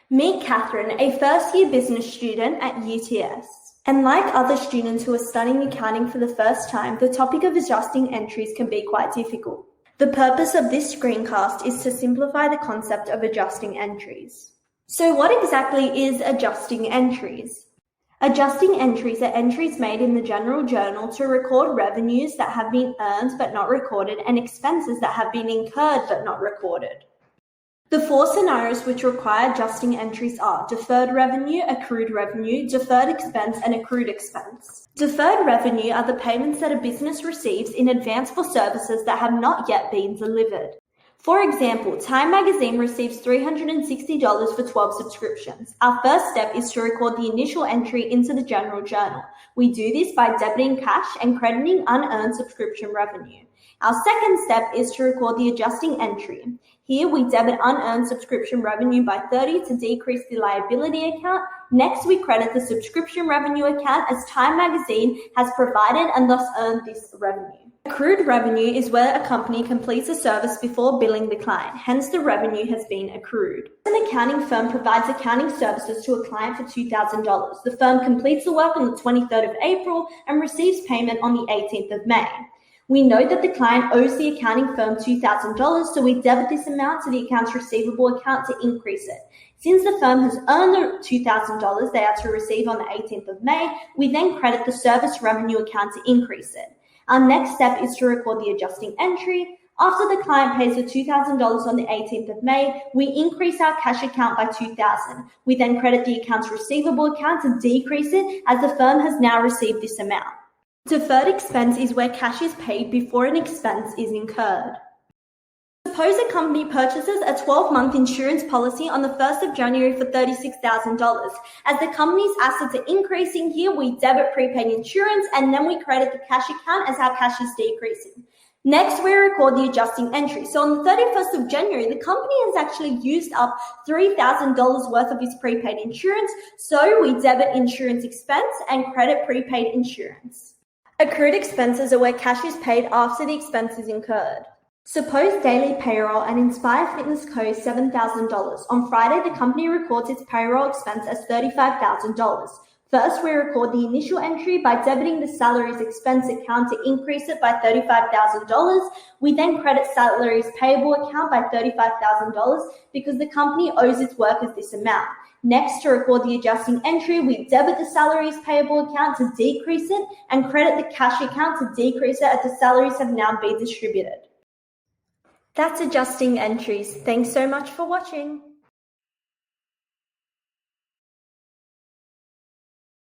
Meet Catherine, a first-year business student at UTS. And like other students who are studying accounting for the first time, the topic of adjusting entries can be quite difficult. The purpose of this screencast is to simplify the concept of adjusting entries. So what exactly is adjusting entries? Adjusting entries are entries made in the general journal to record revenues that have been earned but not recorded and expenses that have been incurred but not recorded. The four scenarios which require adjusting entries are deferred revenue, accrued revenue, deferred expense, and accrued expense. Deferred revenue are the payments that a business receives in advance for services that have not yet been delivered. For example, Time Magazine receives $360 for 12 subscriptions. Our first step is to record the initial entry into the general journal. We do this by debiting cash and crediting unearned subscription revenue. Our second step is to record the adjusting entry. Here we debit unearned subscription revenue by 30 to decrease the liability account. Next, we credit the subscription revenue account as Time Magazine has provided and thus earned this revenue. Accrued revenue is where a company completes a service before billing the client, hence the revenue has been accrued. An accounting firm provides accounting services to a client for $2,000. The firm completes the work on the 23rd of April and receives payment on the 18th of May. We know that the client owes the accounting firm $2,000, so we debit this amount to the accounts receivable account to increase it. Since the firm has earned the $2,000 they are to receive on the 18th of May, we then credit the service revenue account to increase it. Our next step is to record the adjusting entry. After the client pays the $2,000 on the 18th of May, we increase our cash account by $2,000. We then credit the accounts receivable account to decrease it as the firm has now received this amount. Deferred expense is where cash is paid before an expense is incurred. Suppose a company purchases a 12-month insurance policy on the 1st of January for $36,000. As the company's assets are increasing here, we debit prepaid insurance and then we credit the cash account as our cash is decreasing. Next, we record the adjusting entry. So on the 31st of January, the company has actually used up $3,000 worth of its prepaid insurance, so we debit insurance expense and credit prepaid insurance. Accrued expenses are where cash is paid after the expense is incurred. Suppose daily payroll and Inspire Fitness Co. $7,000. On Friday, the company records its payroll expense as $35,000. First, we record the initial entry by debiting the salaries expense account to increase it by $35,000. We then credit salaries payable account by $35,000 because the company owes its workers this amount. Next, to record the adjusting entry, we debit the salaries payable account to decrease it and credit the cash account to decrease it as the salaries have now been distributed. That's adjusting entries. Thanks so much for watching.